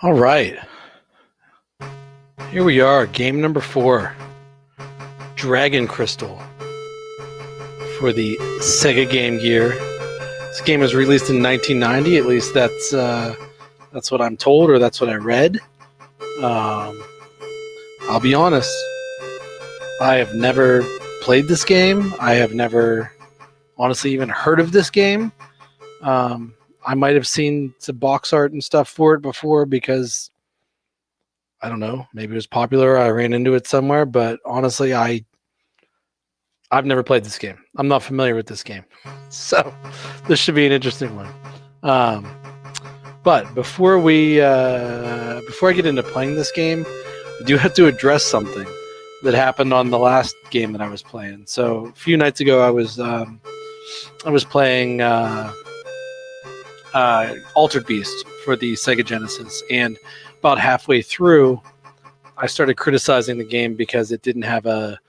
All right, here we are, game number 4, Dragon Crystal for the Sega GameGear. This game was released in 1990, at least that's what I'm told, or that's what I read. I'll be honest, I have never played this game. I have never honestly even heard of this game. I might have seen some box art and stuff for it before because I don't know, maybe it was popular. I ran into it somewhere, but honestly, I've never played this game. I'm not familiar with this game, so this should be an interesting one. But before I get into playing this game, I do have to address something that happened on the last game that I was playing. So a few nights ago, I was playing Altered Beast for the Sega Genesis, and about halfway through, I started criticizing the game because it didn't have a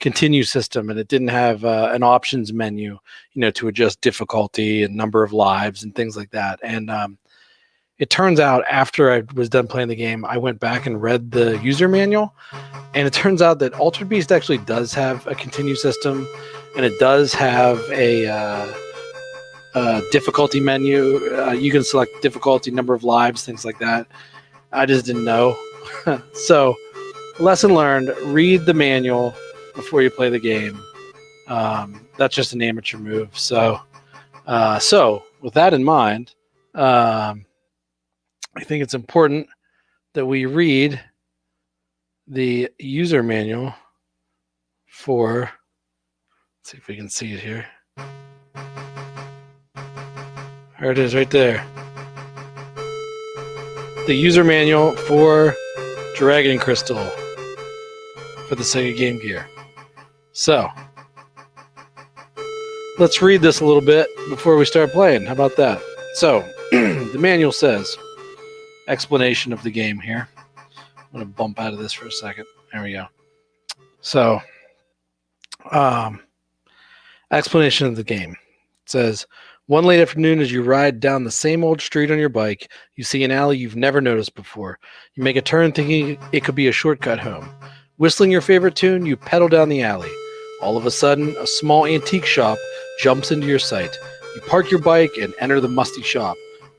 continue system and it didn't have an options menu, to adjust difficulty and number of lives and things like that. And it turns out after I was done playing the game, I went back and read the user manual, and it turns out that Altered Beast actually does have a continue system, and it does have a difficulty menu. You can select difficulty, number of lives, things like that. I just didn't know. So, lesson learned, read the manual before you play the game. That's just an amateur move. So with that in mind, I think it's important that we read the user manual for, let's see if we can see it here. There it is right there. The user manual for Dragon Crystal for the Sega GameGear. So, let's read this a little bit before we start playing. How about that? So, the manual says, explanation of the game here. I'm going to bump out of this for a second. There we go. So, explanation of the game. It says, one late afternoon, as you ride down the same old street on your bike, you see an alley you've never noticed before. You make a turn thinking it could be a shortcut home. Whistling your favorite tune, you pedal down the alley. All of a sudden, a small antique shop jumps into your sight. You park your bike and enter the musty shop.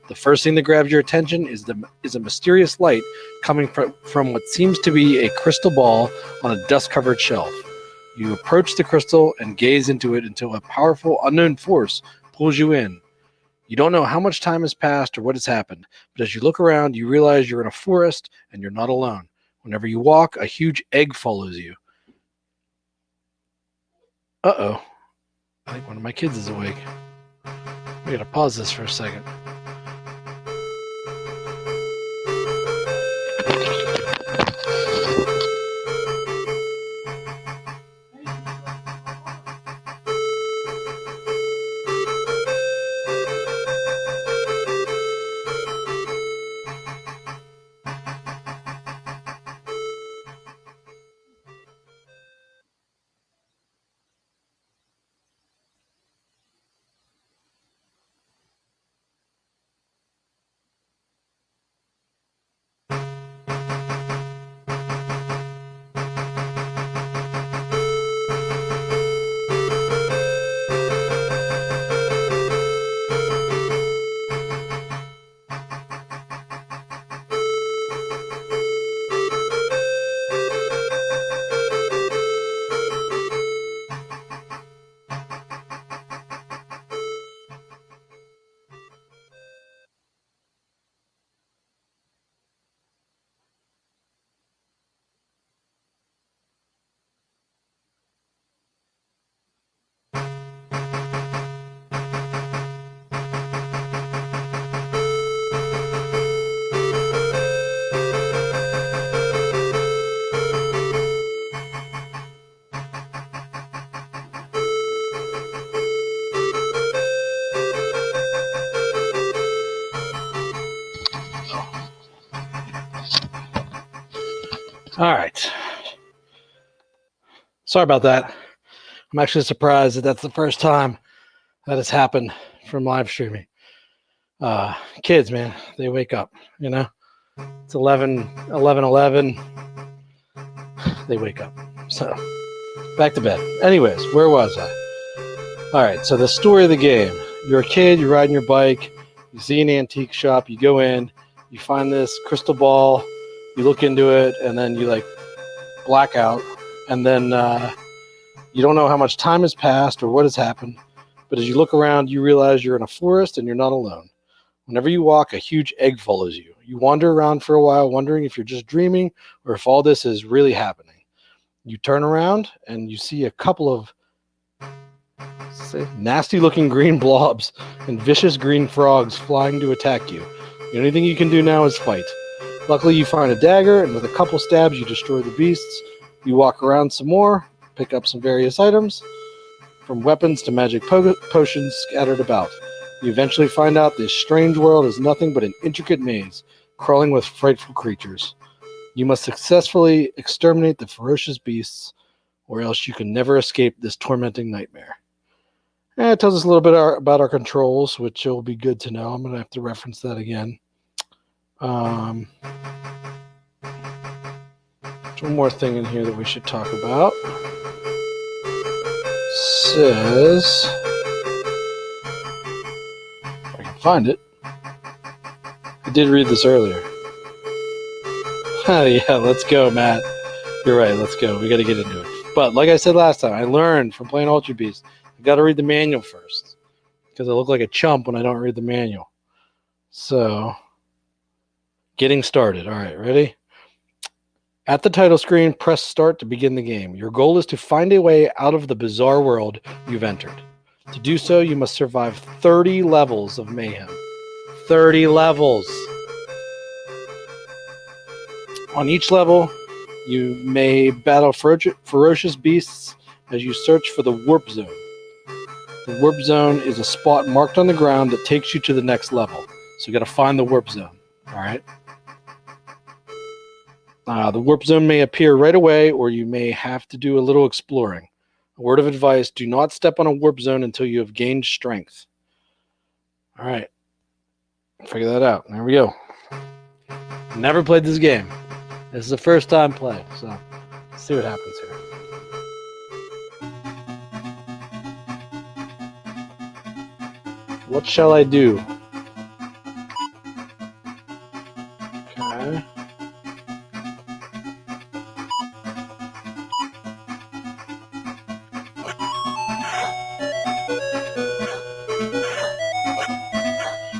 The first thing that grabs your attention is a mysterious light coming from what seems to be a crystal ball on a dust-covered shelf. You approach the crystal and gaze into it until a powerful unknown force pulls you in. You don't know how much time has passed or what has happened, but as you look around, you realize you're in a forest and you're not alone. Whenever you walk, a huge egg follows you. Uh-oh. I think one of my kids is awake. We gotta pause this for a second. All right. Sorry about that. I'm actually surprised that that's the first time that has happened from live streaming. Kids, man, they wake up, It's 11. They wake up. So, back to bed. Anyways, where was I? All right, so the story of the game. You're a kid, you're riding your bike, you see an antique shop, you go in, you find this crystal ball, you look into it, and then you like black out, and then you don't know how much time has passed or what has happened, but as you look around, you realize you're in a forest and you're not alone. Whenever you walk, a huge egg follows you. You wander around for a while, wondering if you're just dreaming or if all this is really happening. You turn around and you see a couple of nasty-looking green blobs and vicious green frogs flying to attack you. The only thing you can do now is fight. Luckily, you find a dagger, and with a couple stabs, you destroy the beasts. You walk around some more, pick up some various items, from weapons to magic potions scattered about. You eventually find out this strange world is nothing but an intricate maze, crawling with frightful creatures. You must successfully exterminate the ferocious beasts, or else you can never escape this tormenting nightmare. And it tells us a little bit about our controls, which will be good to know. I'm going to have to reference that again. There's one more thing in here that we should talk about. It says, if I can find it. I did read this earlier. Yeah, let's go, Matt. You're right, let's go. We got to get into it. But like I said last time, I learned from playing Ultra Beast, I got to read the manual first, because I look like a chump when I don't read the manual. So, getting started. All right, ready? At the title screen, press start to begin the game. Your goal is to find a way out of the bizarre world you've entered. To do so, you must survive 30 levels of mayhem. 30 levels. On each level, you may battle ferocious beasts as you search for the warp zone. The warp zone is a spot marked on the ground that takes you to the next level. So you got to find the warp zone. All right. The warp zone may appear right away, or you may have to do a little exploring. A word of advice, do not step on a warp zone until you have gained strength. All right. Figure that out. There we go. Never played this game. This is the first time playing, so let's see what happens here. What shall I do? Okay.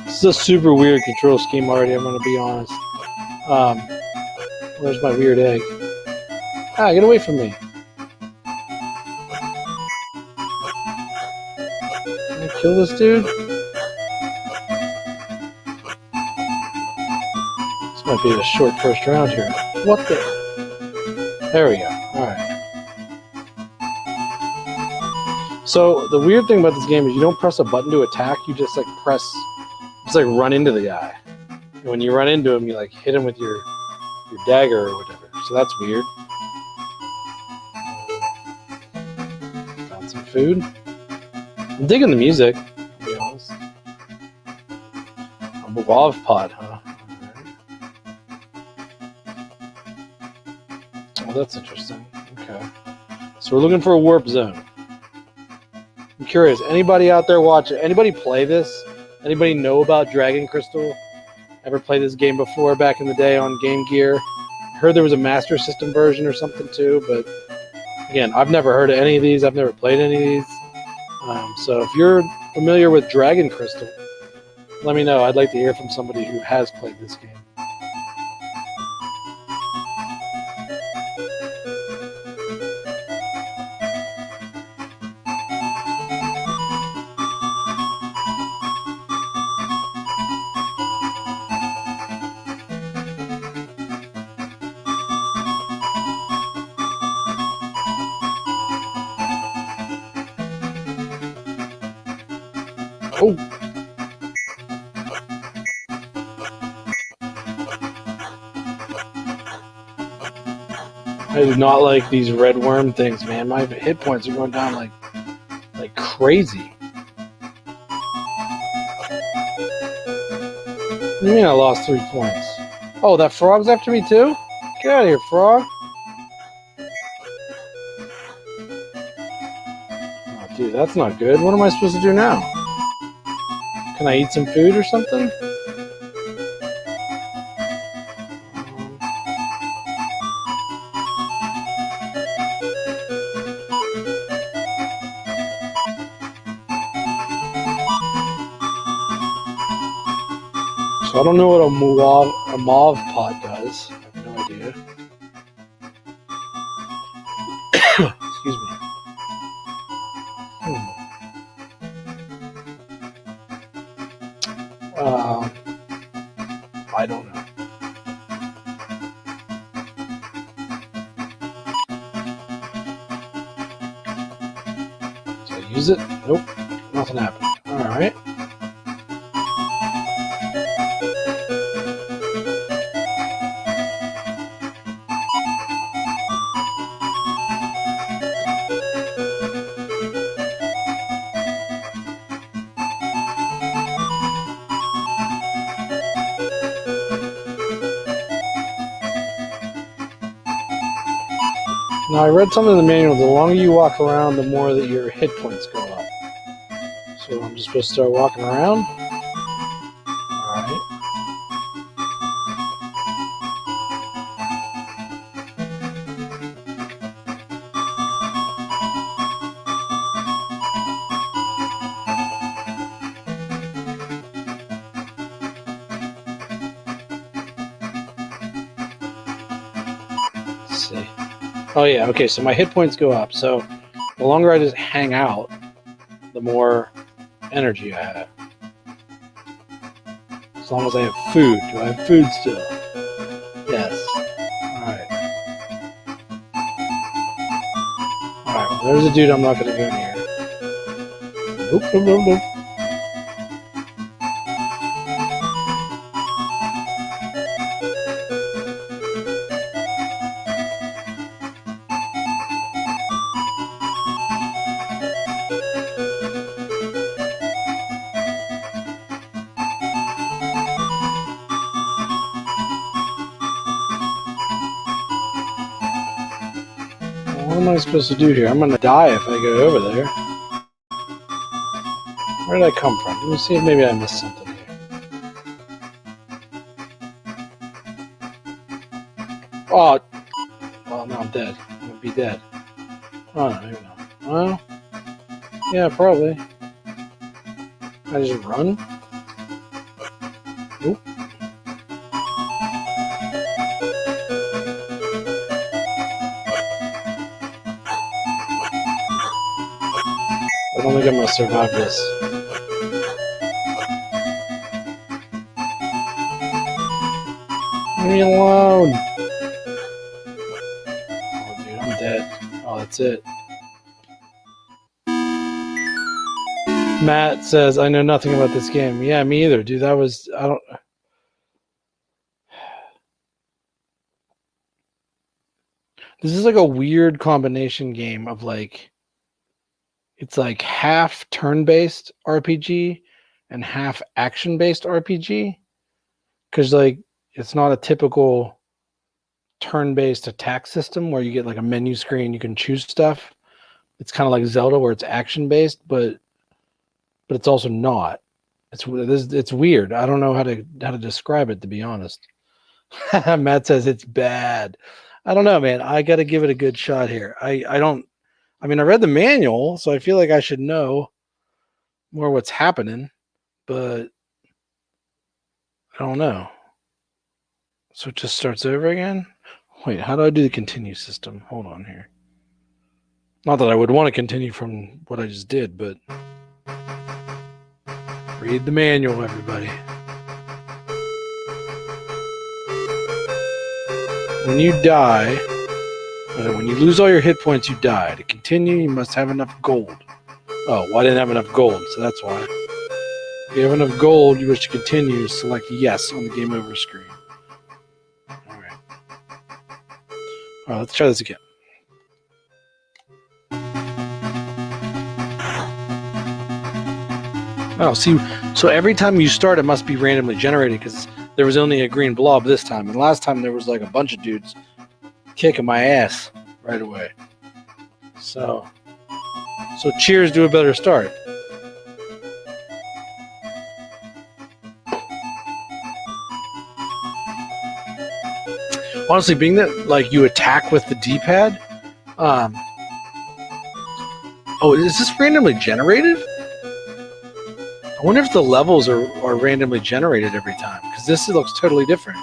This is a super weird control scheme already, I'm going to be honest. Where's my weird egg? Ah, get away from me. Can I kill this dude? This might be a short first round here. What the? There we go. Alright. So, the weird thing about this game is you don't press a button to attack, you just like run into the guy. And when you run into him, you like hit him with your dagger or whatever. So that's weird. Found some food. I'm digging the music, to be honest. A guava pod, huh? Oh, that's interesting. Okay. So we're looking for a warp zone. I'm curious, anybody out there watching, anybody play this? Anybody know about Dragon Crystal? Ever played this game before back in the day on GameGear? I heard there was a Master System version or something too, but again, I've never heard of any of these. I've never played any of these. So if you're familiar with Dragon Crystal, let me know. I'd like to hear from somebody who has played this game. Oh! I do not like these red worm things, man. My hit points are going down like crazy. What do you mean I lost 3 points? Oh, that frog's after me too? Get out of here, frog. Oh, dude, that's not good. What am I supposed to do now? Can I eat some food or something? So I don't know what a mauve pot does. I have no idea. Excuse me. I don't know. So I use it? Nope. Nothing happened. Alright. Now I read something in the manual, the longer you walk around, the more that your hit points go up. So I'm just supposed to start walking around? Alright. Let's see. Oh yeah, okay, so my hit points go up. So the longer I just hang out, the more energy I have. As long as I have food. Do I have food still? Yes. Alright. Alright, well there's a dude I'm not gonna go near. Nope, nope, nope, nope. What am I supposed to do here? I'm gonna die if I go over there. Where did I come from? Let me see if maybe I missed something here. Oh, well, now I'm dead. I'm gonna be dead. Oh, no, maybe not. Well, yeah, probably. I just run? Nope. I don't think I'm gonna survive this. Leave me alone! Oh, dude, I'm dead. Oh, that's it. Matt says, I know nothing about this game. Yeah, me either, dude. That was... I don't... This is like a weird combination game of like... It's like half turn-based RPG and half action-based RPG. Because like it's not a typical turn-based attack system where you get like a menu screen, you can choose stuff. It's kind of like Zelda where it's action-based, but it's also not. It's weird. I don't know how to describe it, to be honest. Matt says it's bad. I don't know, man. I got to give it a good shot here. I mean, I read the manual, so I feel like I should know more what's happening, but I don't know. So it just starts over again? Wait, how do I do the continue system? Hold on here. Not that I would want to continue from what I just did, but read the manual, everybody. When you die, when you lose all your hit points, you die. To continue, you must have enough gold. Oh, well, I didn't have enough gold, so that's why. If you have enough gold, you wish to continue, select yes on the game over screen. Alright. Alright, let's try this again. Oh, see, so every time you start, it must be randomly generated because there was only a green blob this time, and last time there was like a bunch of dudes kicking my ass right away. So cheers to a better start. Honestly, being that like you attack with the D-pad, oh, is this randomly generated? I wonder if the levels are randomly generated every time, because this looks totally different.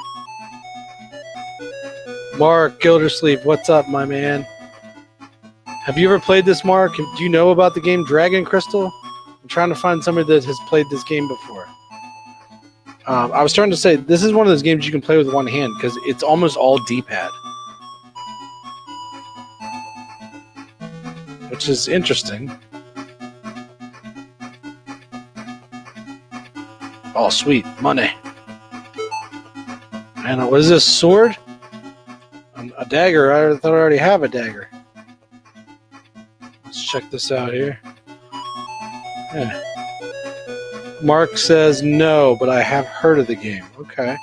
Mark Gildersleeve, what's up, my man? Have you ever played this, Mark? Do you know about the game Dragon Crystal? I'm trying to find somebody that has played this game before. I was trying to say, this is one of those games you can play with one hand, because it's almost all D-pad. Which is interesting. Oh, sweet. Money. And what is this? Sword? A dagger? I thought I already have a dagger. Let's check this out here. Yeah. Mark says no, but I have heard of the game. Okay.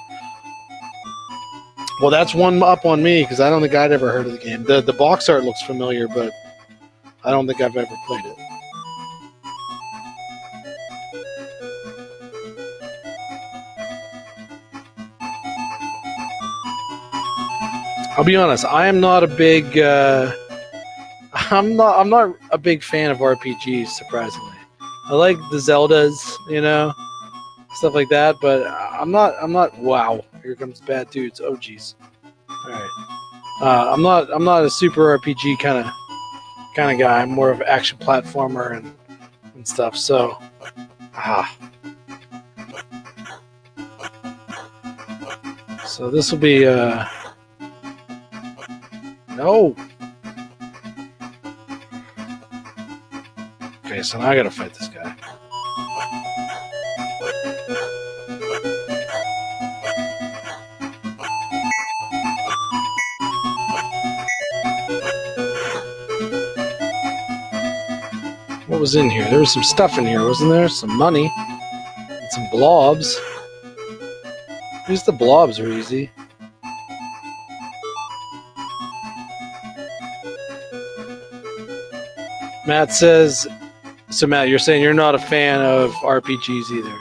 Well, that's one up on me, because I don't think I'd ever heard of the game. The box art looks familiar, but I don't think I've ever played it. I'll be honest. I am not a big. I'm not a big fan of RPGs. Surprisingly, I like the Zeldas, stuff like that. But I'm not. Wow, here comes bad dudes. Oh, geez. All right. I'm not a super RPG kind of guy. I'm more of an action platformer and stuff. So, So this will be no. Okay, so now I gotta fight this guy. What was in here? There was some stuff in here, wasn't there? Some money and some blobs. At least the blobs are easy. Matt says, so Matt, you're saying you're not a fan of RPGs either.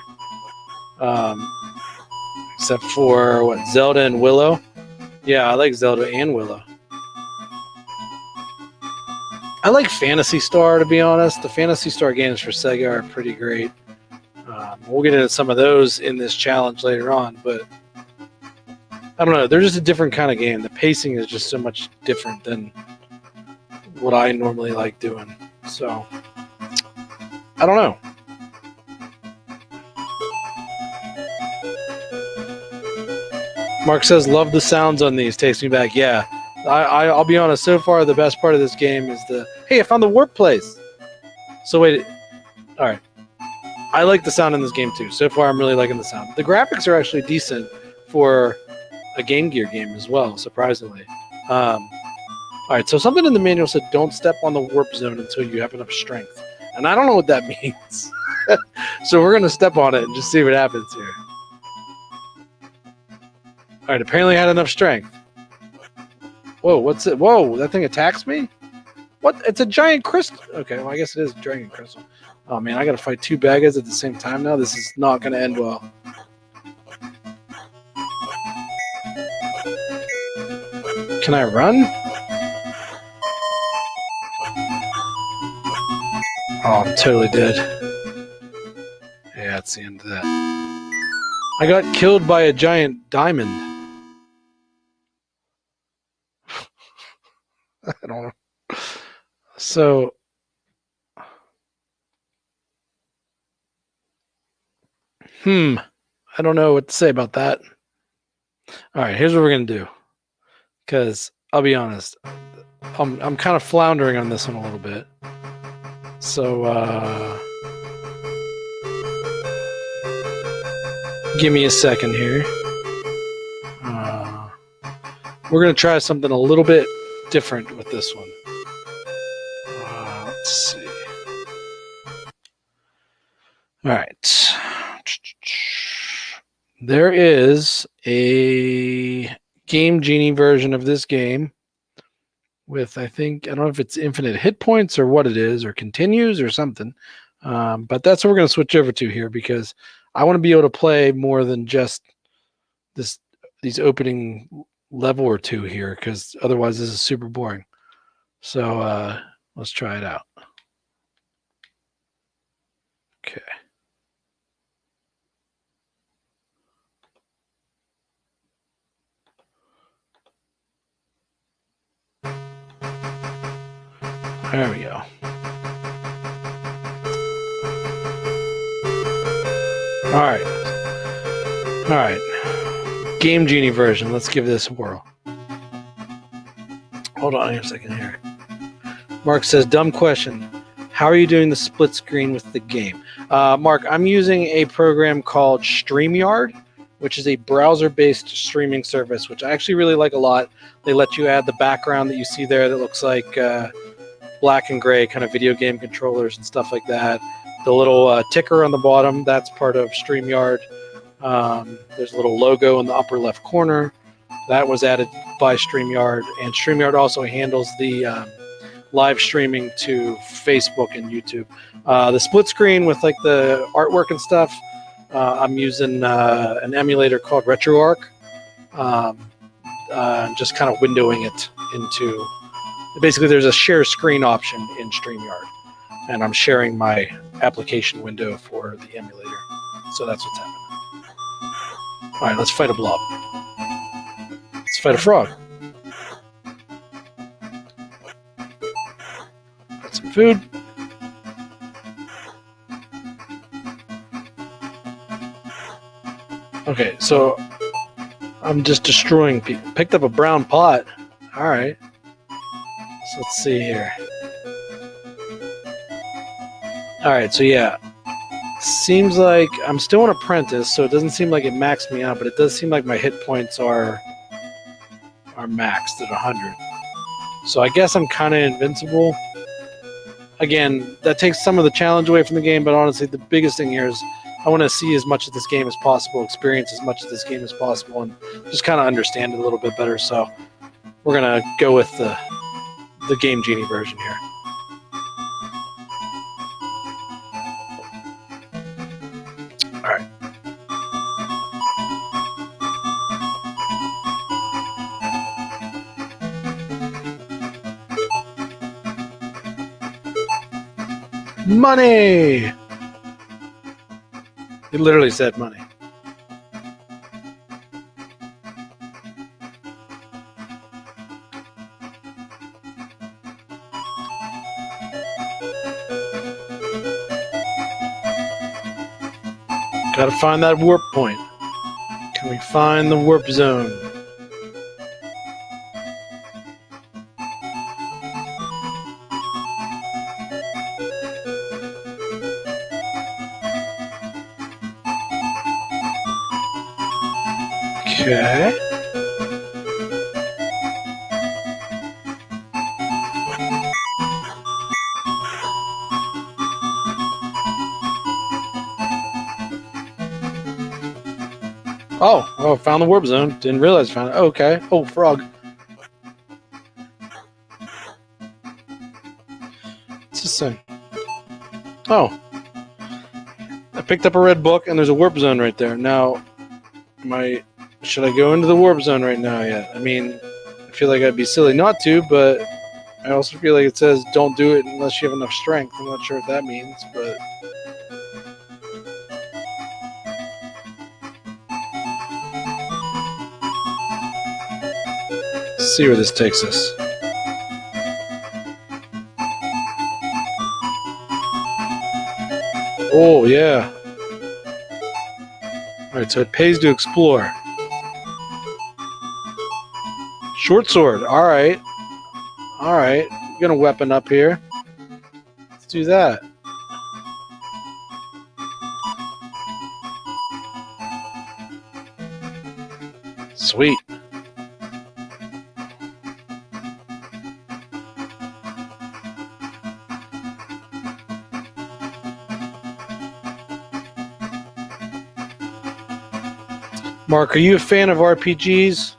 Except for, what, Zelda and Willow? Yeah, I like Zelda and Willow. I like Phantasy Star, to be honest. The Phantasy Star games for Sega are pretty great. We'll get into some of those in this challenge later on, but I don't know. They're just a different kind of game. The pacing is just so much different than what I normally like doing. So, I don't know. Mark says, love the sounds on these. Takes me back. Yeah. I'll be honest. So far, the best part of this game is hey, I found the warp place. So wait. All right. I like the sound in this game too. So far, I'm really liking the sound. The graphics are actually decent for a GameGear game as well, surprisingly. All right, so something in the manual said don't step on the warp zone until you have enough strength. And I don't know what that means. So we're going to step on it and just see what happens here. All right, apparently I had enough strength. Whoa, what's it? Whoa, that thing attacks me? What? It's a giant crystal. Okay, well, I guess it is a dragon crystal. Oh, man, I got to fight two bad guys at the same time now. This is not going to end well. Can I run? Oh, I'm totally dead. Yeah, that's the end of that. I got killed by a giant diamond. I don't know. So, I don't know what to say about that. All right, here's what we're gonna do. Because I'll be honest, I'm kind of floundering on this one a little bit. So, give me a second here. We're gonna try something a little bit different with this one. Let's see. All right. there is a Game Genie version of this game with, I don't know if it's infinite hit points or what it is, or continues or something. But that's what we're going to switch over to here, because I want to be able to play more than just these opening level or two here, because otherwise this is super boring. So let's try it out. Okay. There we go. All right. Game Genie version. Let's give this a whirl. Hold on a second here. Mark says, dumb question. How are you doing the split screen with the game? Mark, I'm using a program called StreamYard, which is a browser-based streaming service, which I actually really like a lot. They let you add the background that you see there that looks like black and gray kind of video game controllers and stuff like that. The little ticker on the bottom, that's part of StreamYard. There's a little logo in the upper left corner. That was added by StreamYard, and StreamYard also handles the live streaming to Facebook and YouTube. The split screen with like the artwork and stuff, I'm using an emulator called RetroArch, just kind of windowing it into. Basically, there's a share screen option in StreamYard, and I'm sharing my application window for the emulator. So that's what's happening. All right, let's fight a blob. Let's fight a frog. Got some food. Okay, so I'm just destroying people. Picked up a brown pot. All right. So let's see here. All right, so yeah. Seems like I'm still an apprentice, so it doesn't seem like it maxed me out, but it does seem like my hit points are maxed at 100. So I guess I'm kind of invincible. Again, that takes some of the challenge away from the game, but honestly, the biggest thing here is I want to see as much of this game as possible, experience as much of this game as possible, and just kind of understand it a little bit better. So we're going to go with the Game Genie version here. All right. Money! It literally said money. Gotta find that warp point. Can we find the warp zone? Okay. Oh, found the warp zone. Didn't realize I found it. Oh, okay. Oh, frog. What's this thing? Oh. I picked up a red book, and there's a warp zone right there. Now, should I go into the warp zone right now yet? I mean, I feel like I'd be silly not to, but I also feel like it says don't do it unless you have enough strength. I'm not sure what that means, but... Let's see where this takes us. Oh, yeah. Alright, so it pays to explore. Short sword. Alright. Alright. We're gonna weapon up here. Let's do that. Sweet. Mark, are you a fan of RPGs?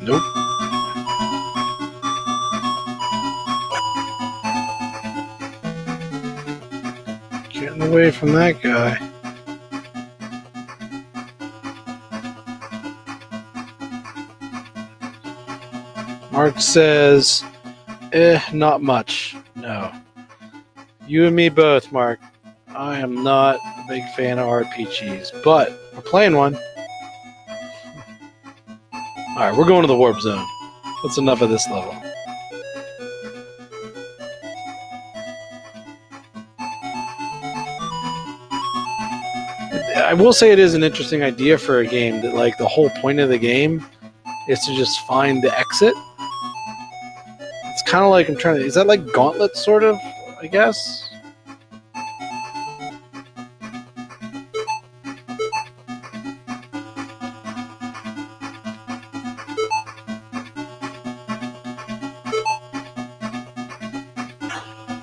Nope. Getting away from that guy. Mark says, not much. No. You and me both, Mark. I am not a big fan of RPGs, but we're playing one. Alright, we're going to the warp zone. That's enough of this level. I will say it is an interesting idea for a game that, like, the whole point of the game is to just find the exit. It's kind of like, is that like Gauntlet, sort of, I guess?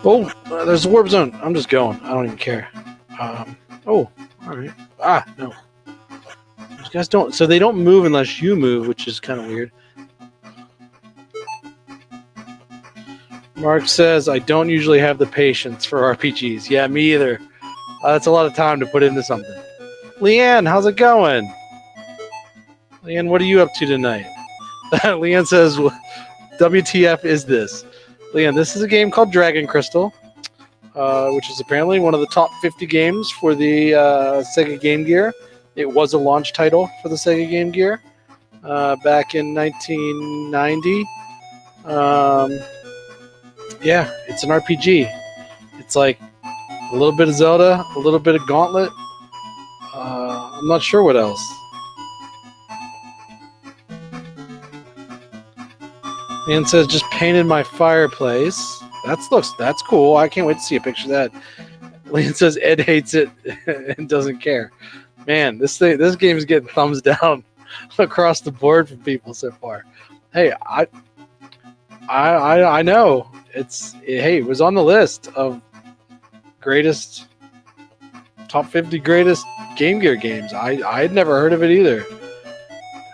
Oh, there's a warp zone. I'm just going. I don't even care. Oh, all right. Ah, no. These guys don't. So they don't move unless you move, which is kind of weird. Mark says, I don't usually have the patience for RPGs. Yeah, me either. That's a lot of time to put into something. Leanne, how's it going? Leanne, what are you up to tonight? Leanne says, WTF is this? Leanne, this is a game called Dragon Crystal, which is apparently one of the top 50 games for the Sega GameGear. It was a launch title for the Sega GameGear back in 1990. Yeah, it's an RPG. It's like a little bit of Zelda, a little bit of Gauntlet. I'm not sure what else. And says, just painted my fireplace. That's cool. I can't wait to see a picture of that. Leanne says Ed hates it and doesn't care. Man, this game is getting thumbs down across the board from people so far. Hey, I know it was on the list of top 50 greatest Game Gear games. I had never heard of it either.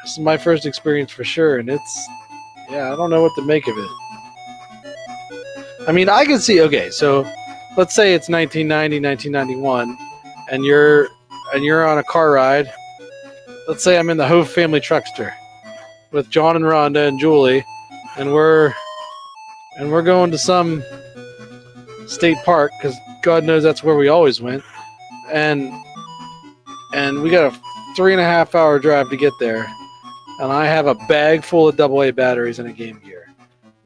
This is my first experience for sure, and I don't know what to make of it. I mean, I can see, okay, so let's say it's 1990, 1991, and you're on a car ride. Let's say I'm in the Hove Family Truckster with John and Rhonda and Julie, and we're going to some state park, because God knows that's where we always went, and we got a 3.5 hour drive to get there, and I have a bag full of AA batteries and a Game Gear.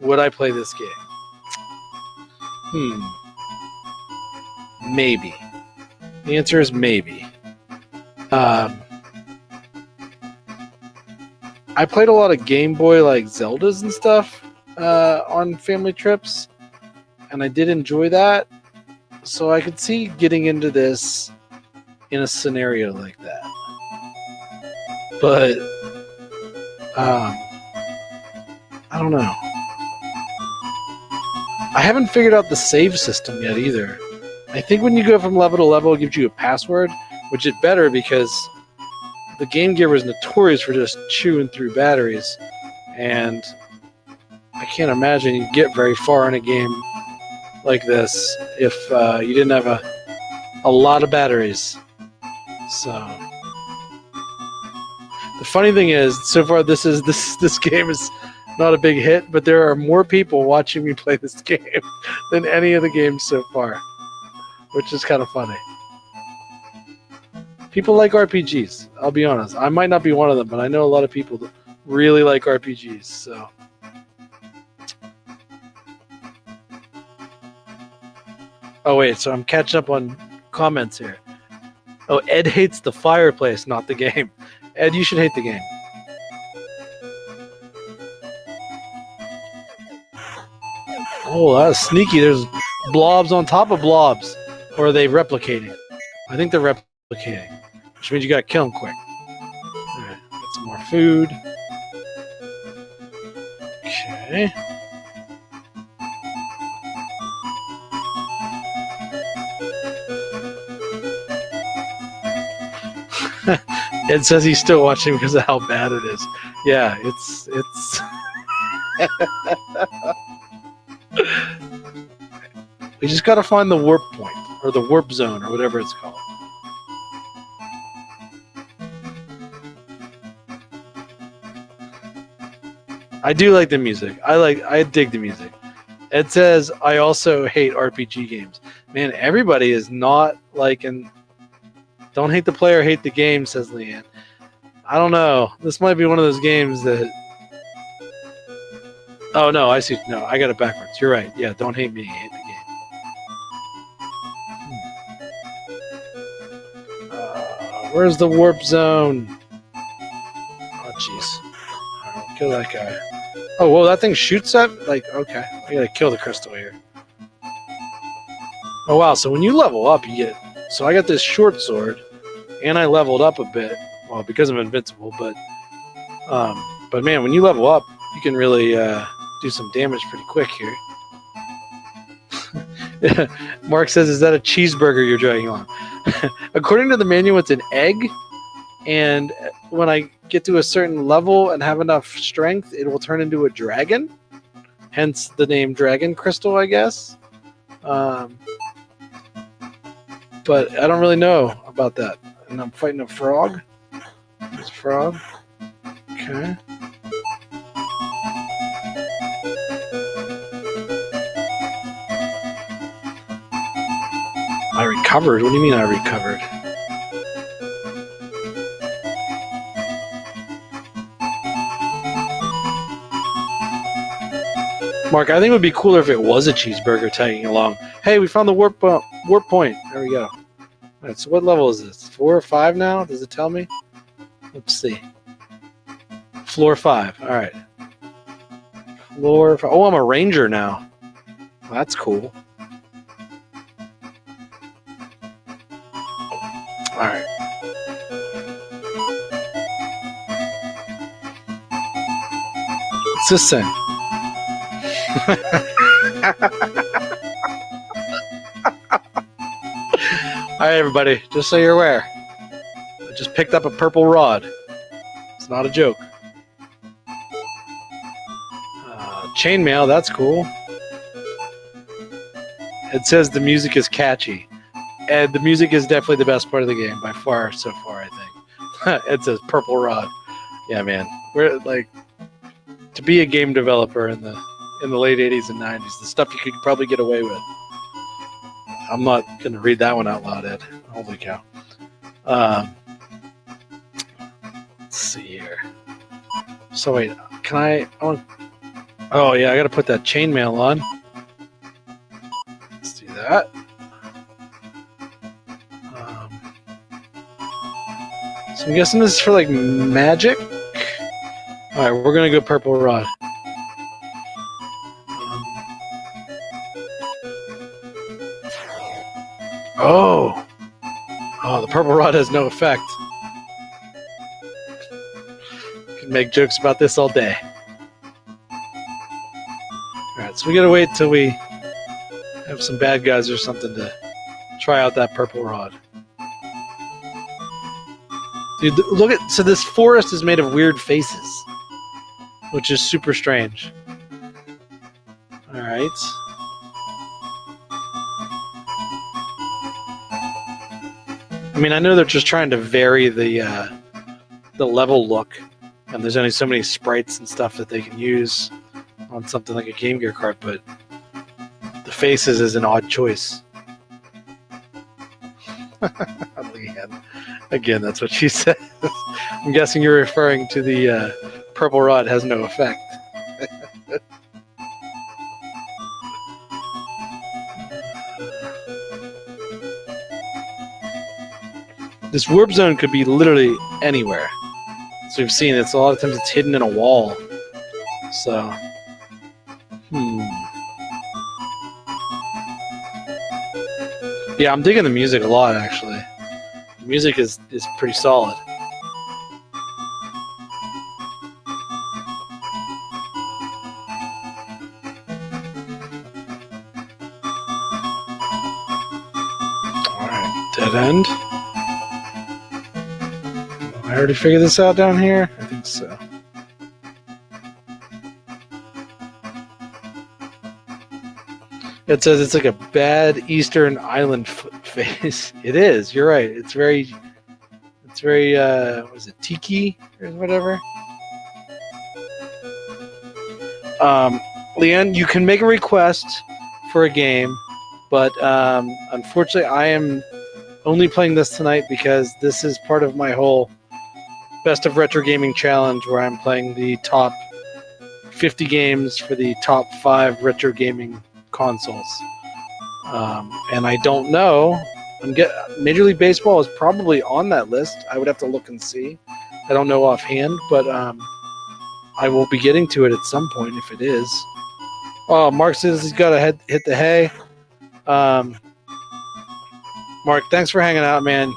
Would I play this game? Maybe. The answer is maybe. I played a lot of Game Boy, like Zeldas and stuff, on family trips, and I did enjoy that. So I could see getting into this in a scenario like that. But I don't know. I haven't figured out the save system yet either. I think when you go from level to level, it gives you a password, which is better because the Game Gear was notorious for just chewing through batteries, and I can't imagine you'd get very far in a game like this if you didn't have a lot of batteries. So the funny thing is, so far this game is not a big hit, but there are more people watching me play this game than any of the games so far, which is kind of funny. People like RPGs, I'll be honest. I might not be one of them, but I know a lot of people that really like RPGs, so. Oh wait, so I'm catching up on comments here. Oh, Ed hates the fireplace, not the game. Ed, you should hate the game. Oh, that's sneaky. There's blobs on top of blobs. Or are they replicating? I think they're replicating, which means you gotta kill them quick. Alright, get some more food. Okay. Ed says he's still watching because of how bad it is. Yeah, it's we just gotta find the warp point or the warp zone or whatever it's called. I do like the music. I dig the music. Ed says I also hate RPG games. Man, everybody is not liking. Don't hate the player, hate the game, says Leanne. I don't know. This might be one of those games that. Oh no, I see. No, I got it backwards. You're right. Yeah, don't hate me, hate the game. Where's the warp zone? Oh jeez. I'll kill that guy. Oh whoa, that thing shoots at like okay. I gotta kill the crystal here. Oh wow, so when you level up you get so I got this short sword and I leveled up a bit. Well, because I'm invincible, but man, when you level up, you can really do some damage pretty quick here. Mark says, "Is that a cheeseburger you're dragging on?" According to the manual, it's an egg, and when I get to a certain level and have enough strength, it will turn into a dragon. Hence the name Dragon Crystal, I guess. But I don't really know about that. And I'm fighting a frog. There's a frog. Okay. I recovered? What do you mean I recovered? Mark, I think it would be cooler if it was a cheeseburger tagging along. Hey, we found the warp point. There we go. All right, so what level is this? 4 or 5 now? Does it tell me? Let's see. Floor 5. All right. Floor 5. Oh, I'm a ranger now. Well, that's cool. All right. What's this thing? All right, everybody. Just so you're aware, I just picked up a purple rod. It's not a joke. Chainmail, that's cool. It says the music is catchy. And the music is definitely the best part of the game by far so far, I think. It says purple rod. Yeah, man. We're like to be a game developer in the late 80s and 90s, the stuff you could probably get away with. I'm not going to read that one out loud, Ed. Holy cow. Let's see here. So wait, can I oh yeah, I got to put that chainmail on. Let's do that. So I'm guessing this is for like magic. All right, we're gonna go purple rod. Oh, the purple rod has no effect. Can make jokes about this all day. All right, so we gotta wait till we have some bad guys or something to try out that purple rod. Dude, look at so this forest is made of weird faces, which is super strange. All right. I mean, I know they're just trying to vary the level look, and there's only so many sprites and stuff that they can use on something like a GameGear card, but the faces is an odd choice. Again, that's what she said. I'm guessing you're referring to the purple rod has no effect. This warp zone could be literally anywhere. So we've seen it's a lot of times it's hidden in a wall. So, yeah, I'm digging the music a lot actually. The music is pretty solid. Alright, dead end. I already figured this out down here? I think so. It says it's like a bad Eastern island face. It is, you're right. It's very, what is it, tiki or whatever? Leanne, you can make a request for a game, but unfortunately I am only playing this tonight because this is part of my whole Best of Retro Gaming Challenge where I'm playing the top 50 games for the top 5 retro gaming consoles. And I don't know. Major League Baseball is probably on that list. I would have to look and see. I don't know offhand, but I will be getting to it at some point if it is. Oh, Mark says he's got to hit the hay. Mark, thanks for hanging out, man.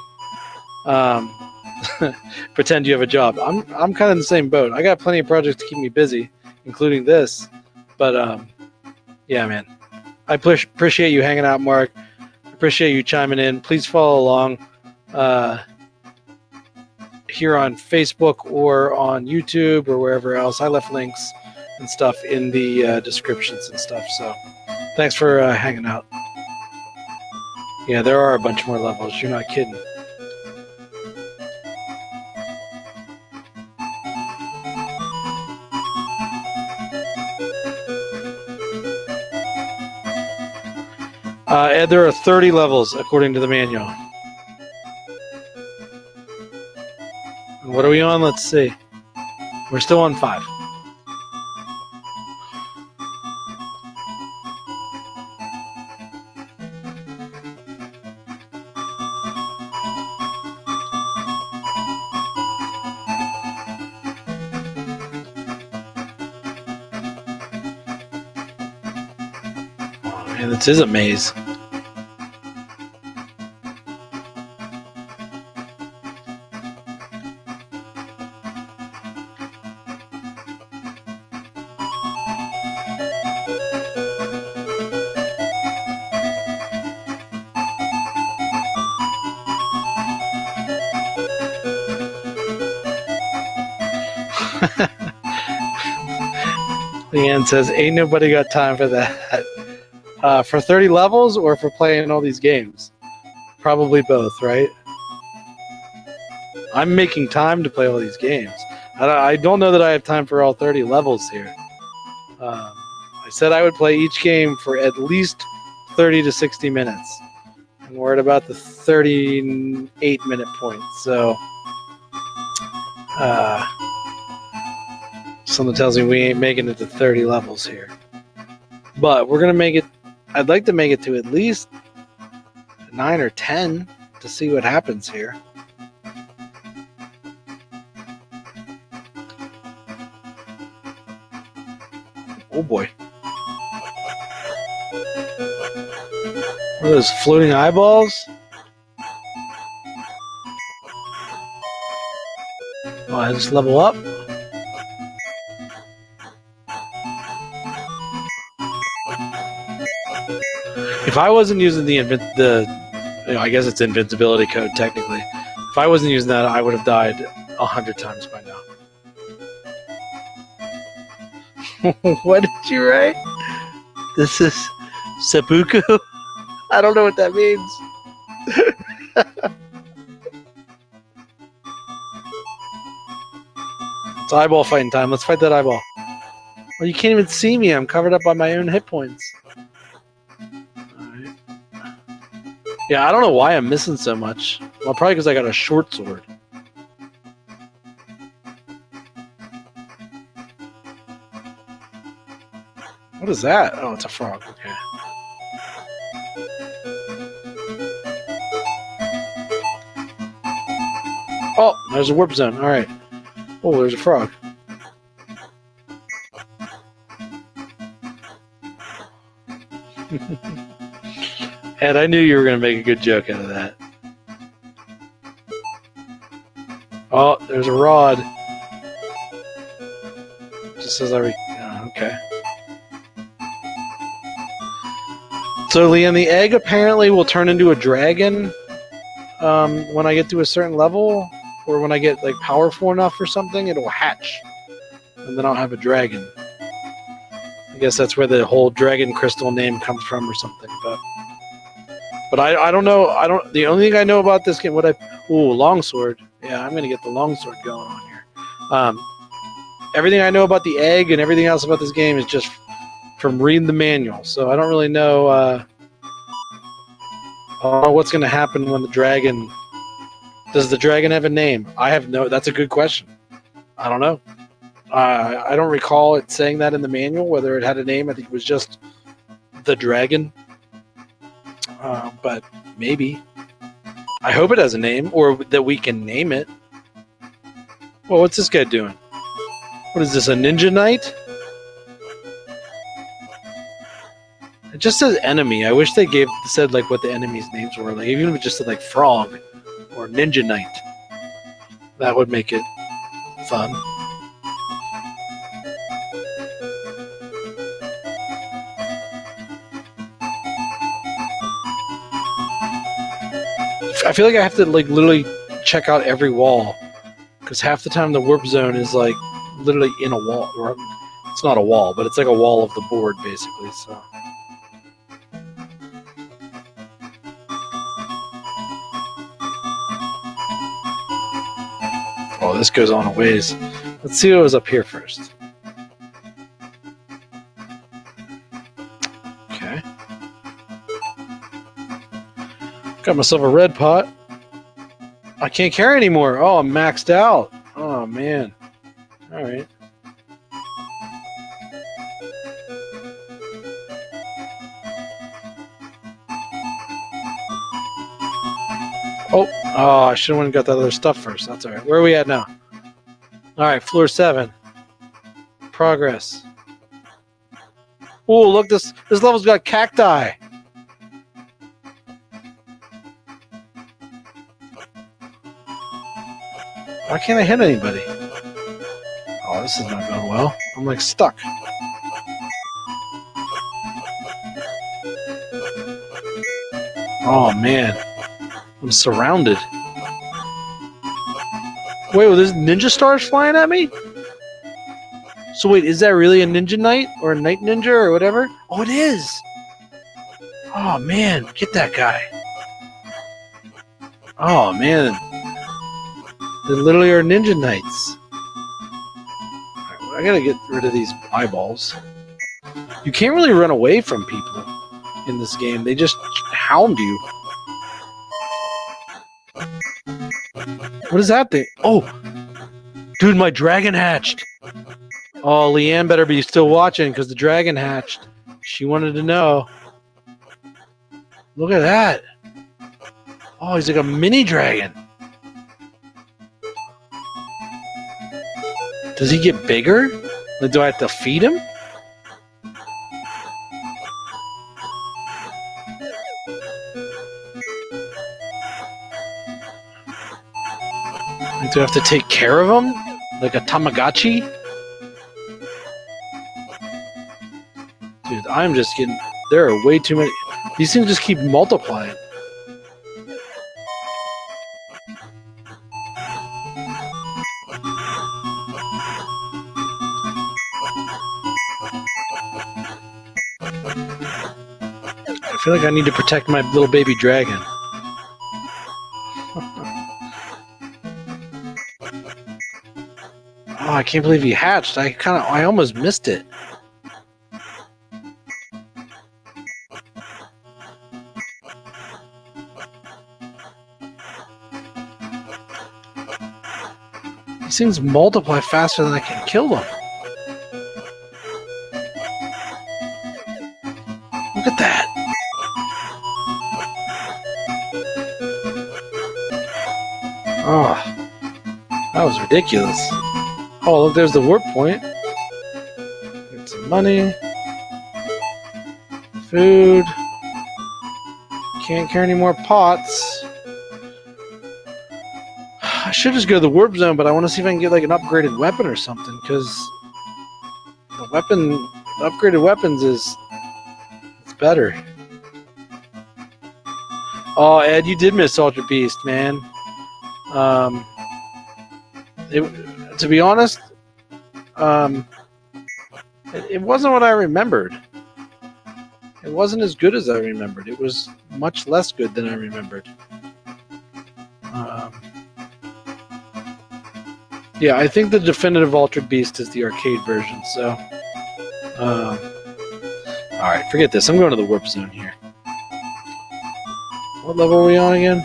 Pretend you have a job. I'm kind of in the same boat. I got plenty of projects to keep me busy, including this. But yeah, man. I appreciate you hanging out, Mark. Appreciate you chiming in. Please follow along here on Facebook or on YouTube or wherever else. I left links and stuff in the descriptions and stuff. So thanks for hanging out. Yeah, there are a bunch more levels. You're not kidding. Ed, there are 30 levels according to the manual. And what are we on? Let's see. We're still on 5. Oh man, this is a maze. Leanne says, ain't nobody got time for that. For 30 levels or for playing all these games? Probably both, right? I'm making time to play all these games. I don't know that I have time for all 30 levels here. I said I would play each game for at least 30 to 60 minutes. And we're at about the 38-minute point. So, something tells me we ain't making it to 30 levels here. But we're going to make it, I'd like to make it to at least 9 or 10 to see what happens here. Oh boy. What are those floating eyeballs? Oh, I just level up. If I wasn't using I guess it's invincibility code technically. If I wasn't using that, I would have died 100 times by now. What did you write? This is seppuku? I don't know what that means. It's eyeball fighting time. Let's fight that eyeball. Well, you can't even see me. I'm covered up by my own hit points. Alright. Yeah, I don't know why I'm missing so much. Well, probably because I got a short sword. What is that? Oh, it's a frog. Okay. Oh, there's a warp zone. All right. Oh, there's a frog. Ed, I knew you were going to make a good joke out of that. Oh, there's a rod. Just says okay. So, Liam, the egg apparently will turn into a dragon when I get to a certain level, or when I get like powerful enough or something, it'll hatch, and then I'll have a dragon. I guess that's where the whole dragon crystal name comes from, or something. But I don't know. The only thing I know about this game, longsword. Yeah, I'm gonna get the longsword going on here. Everything I know about the egg and everything else about this game is just from reading the manual. So I don't really know what's gonna happen when the dragon. Does the dragon have a name? That's a good question. I don't know. I don't recall it saying that in the manual, whether it had a name. I think it was just the dragon. But maybe. I hope it has a name, or that we can name it. Well, what's this guy doing? What is this, a ninja knight? It just says enemy. I wish they said like what the enemies' names were. Like even if it just said like frog or ninja knight. That would make it fun. I feel like I have to like literally check out every wall, because half the time the warp zone is like literally in a wall, or it's not a wall, but it's like a wall of the board basically. So oh, this goes on a ways. Let's see what was up here first. Okay. Got myself a red pot. I can't carry anymore. Oh, I'm maxed out. Oh, man. All right. Oh, I should have went and got that other stuff first. That's all right. Where are we at now? All right, floor 7. Progress. Oh, look, this level's got cacti. Why can't I hit anybody? Oh, this is not going well. I'm like stuck. Oh man, I'm surrounded. Wait, there's ninja stars flying at me? So wait, is that really a ninja knight or a knight ninja or whatever? Oh, it is. Oh man, get that guy. Oh man. They literally are ninja knights. Right, I gotta get rid of these eyeballs. You can't really run away from people in this game. They just hound you. What is that thing? Oh! Dude, my dragon hatched! Oh, Leanne better be still watching because the dragon hatched. She wanted to know. Look at that. Oh, he's like a mini dragon. Does he get bigger? Like, do I have to feed him? Like, do I have to take care of him? Like a Tamagotchi? Dude, I'm just getting... There are way too many... These things just keep multiplying. I feel like I need to protect my little baby dragon. Oh, I can't believe he hatched. I almost missed it. These things multiply faster than I can kill them. Look at that. Oh. That was ridiculous. Oh, look, there's the warp point. Get some money. Food. Can't carry any more pots. I should just go to the warp zone, but I want to see if I can get like an upgraded weapon or something, because the upgraded weapons it's better. Oh, Ed, you did miss Ultra Beast, man. To be honest, it wasn't what I remembered. It wasn't as good as I remembered. It was much less good than I remembered. Yeah, I think the definitive Ultra Beast is the arcade version, so... Alright, forget this. I'm going to the warp zone here. What level are we on again?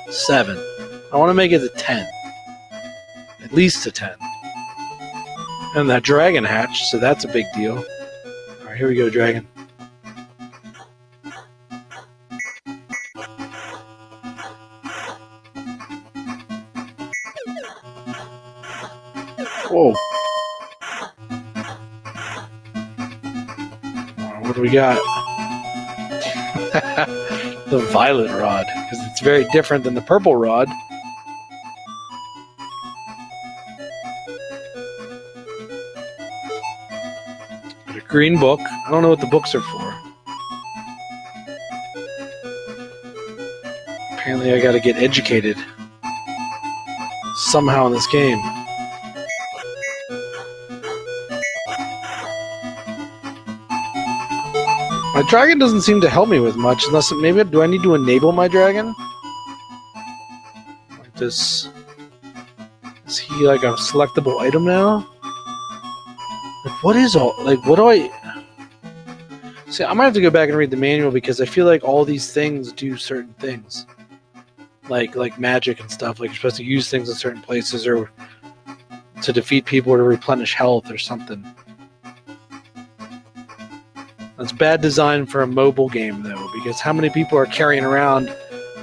7. I want to make it to 10. At least to 10. And that dragon hatch, so that's a big deal. Alright, here we go, dragon. Whoa. What do we got? The violet rod, because it's very different than the purple rod. Got a green book. I don't know what the books are for. Apparently I gotta get educated somehow in this game. My dragon doesn't seem to help me with much, unless maybe do I need to enable my dragon? Like this, is he like a selectable item now? Like what is all like? What do I? See, I might have to go back and read the manual because I feel like all these things do certain things, like magic and stuff. Like you're supposed to use things in certain places or to defeat people or to replenish health or something. That's bad design for a mobile game, though, because how many people are carrying around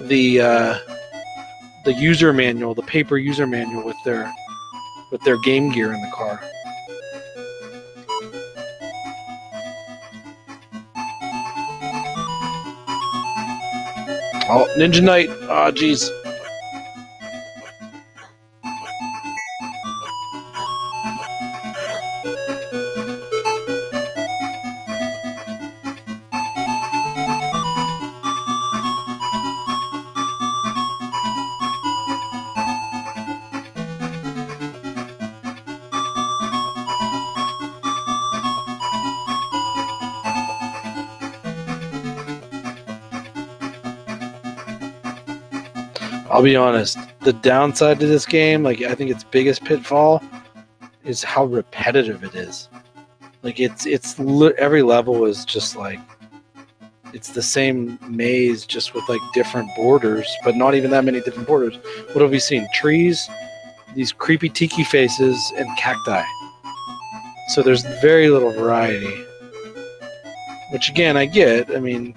the user manual, the paper user manual, with their GameGear in the car? Oh, Ninja Knight! Ah, oh, jeez. I'll be honest, the downside to this game, like I think its biggest pitfall, is how repetitive it is. Like every level is just like, it's the same maze just with like different borders, but not even that many different borders. What have we seen? Trees, these creepy tiki faces, and cacti. So there's very little variety. Which again, I get. I mean,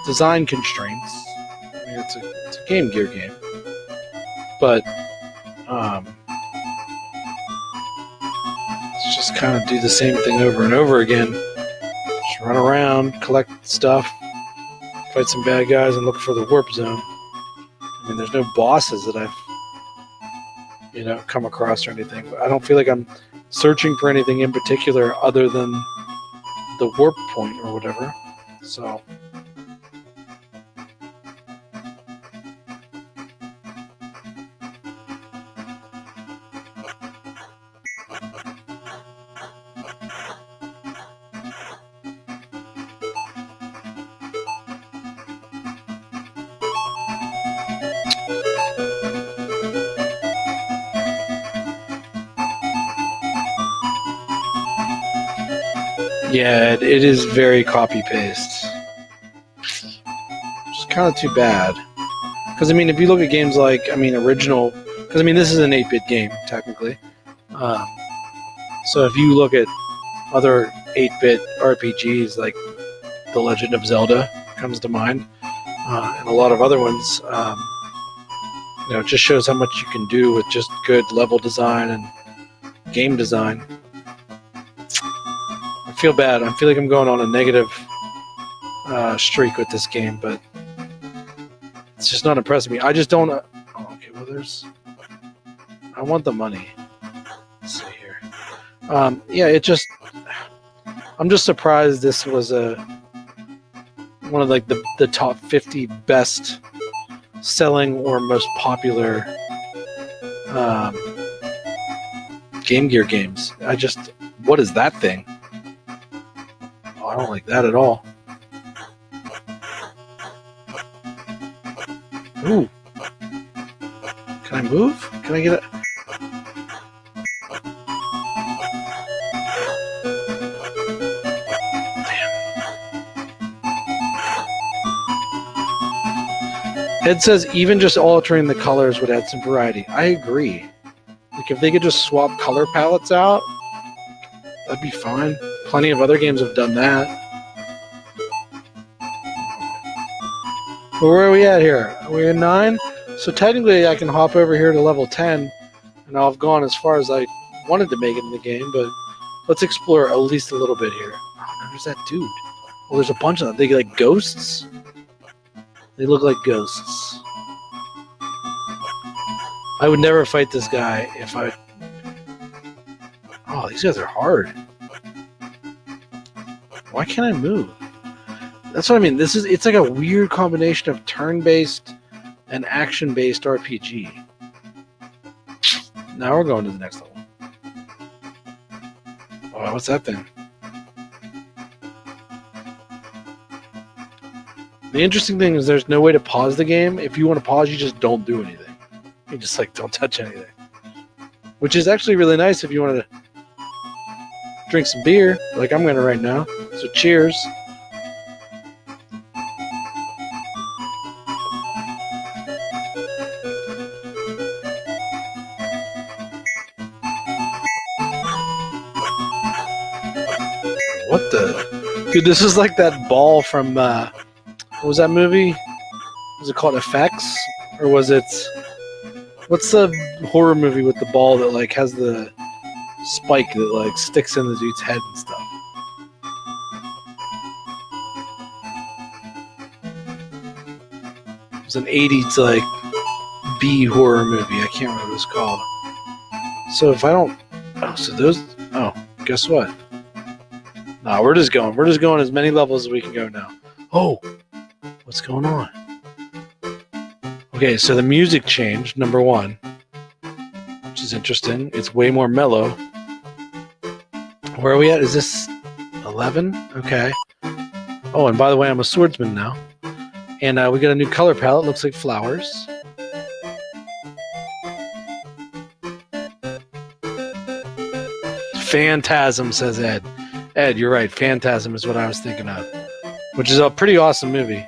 design constraints. I mean, it's a GameGear game, but it's just kind of do the same thing over and over again. Just run around, collect stuff, fight some bad guys, and look for the warp zone. I mean, there's no bosses that I've come across or anything. But I don't feel like I'm searching for anything in particular other than the warp point or whatever. So. Yeah, it is very copy-paste. It's kind of too bad. Because, I mean, if you look at games like, original... Because, this is an 8-bit game, technically. So if you look at other 8-bit RPGs, like The Legend of Zelda comes to mind, and a lot of other ones, It just shows how much you can do with just good level design and game design. I feel bad. I feel like I'm going on a negative streak with this game, but it's just not impressing me. I just don't. Okay, well, I want the money. Let's see here. Yeah, I'm just surprised this was one of like the top 50 best selling or most popular GameGear games. What is that thing? Oh, I don't like that at all. Ooh. Can I move? Can I get it? Ed says even just altering the colors would add some variety. I agree. Like if they could just swap color palettes out, that'd be fine. Plenty of other games have done that. But where are we at here? Are we at 9? So technically I can hop over here to level 10 and I've gone as far as I wanted to make it in the game, but let's explore at least a little bit here. Oh, no, there's that dude. Well, there's a bunch of them. They like ghosts? They look like ghosts. I would never fight this guy if I... Oh, these guys are hard. Why can't I move? That's what I mean. It's like a weird combination of turn-based and action-based RPG. Now we're going to the next level. Oh, what's that thing? The interesting thing is there's no way to pause the game. If you want to pause, you just don't do anything. You just like don't touch anything. Which is actually really nice if you wanted to drink some beer, like I'm gonna right now. So cheers. What the? Dude, this is like that ball from, what was that movie? Was it called Effects? Or was it, what's the horror movie with the ball that like has the spike that like sticks in the dude's head and stuff? It was an 80s like B horror movie. I can't remember what it was called. So if I don't, oh, so those, oh, guess what? Nah, we're just going as many levels as we can go now. Oh, what's going on? Okay, so the music changed, number one, which is interesting. It's way more mellow. Where are we at? Is this 11? Okay. Oh, and by the way, I'm a swordsman now. And we got a new color palette. Looks like flowers. Phantasm, says Ed. Ed, you're right. Phantasm is what I was thinking of, which is a pretty awesome movie.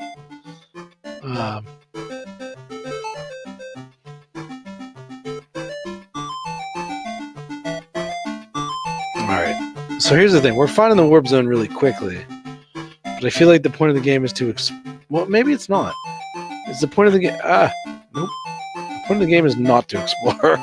All right. So here's the thing. We're finding the warp zone really quickly, but I feel like the point of the game is to... well, maybe it's not. It's the point of the game... nope. The point of the game is not to explore.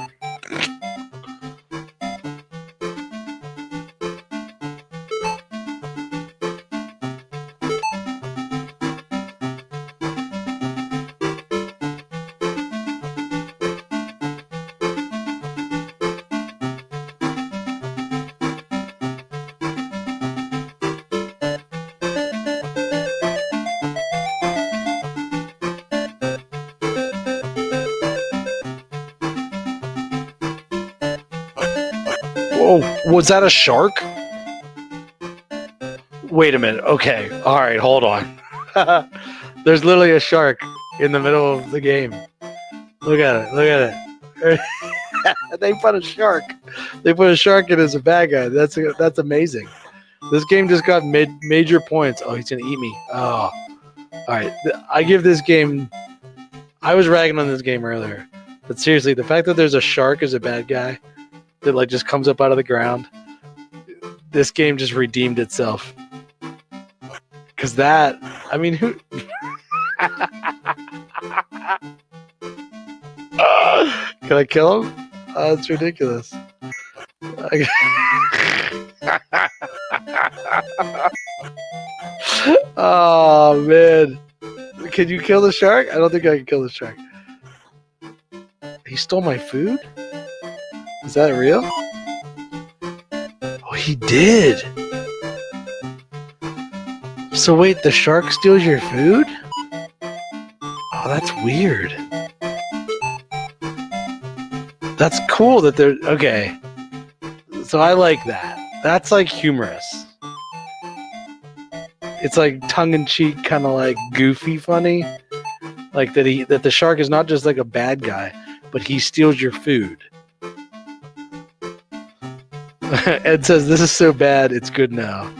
Whoa, was that a shark? Wait a minute. Okay. All right, hold on. There's literally a shark in the middle of the game. Look at it. Look at it. They put a shark. They put a shark in as a bad guy. That's amazing. This game just got major points. Oh, he's going to eat me. Oh. All right. I give this game... I was ragging on this game earlier. But seriously, the fact that there's a shark as a bad guy that like just comes up out of the ground, this game just redeemed itself. Because that, I mean, who... Can I kill him? Oh, that's ridiculous. Oh man. Can you kill the shark? I don't think I can kill the shark. He stole my food? Is that real? Oh, he did. So wait, the shark steals your food? Oh, that's weird. That's cool that they're... Okay. So I like that. That's like humorous. It's like tongue-in-cheek, kind of like goofy funny. Like that the shark is not just like a bad guy, but he steals your food. Ed says, this is so bad, it's good now.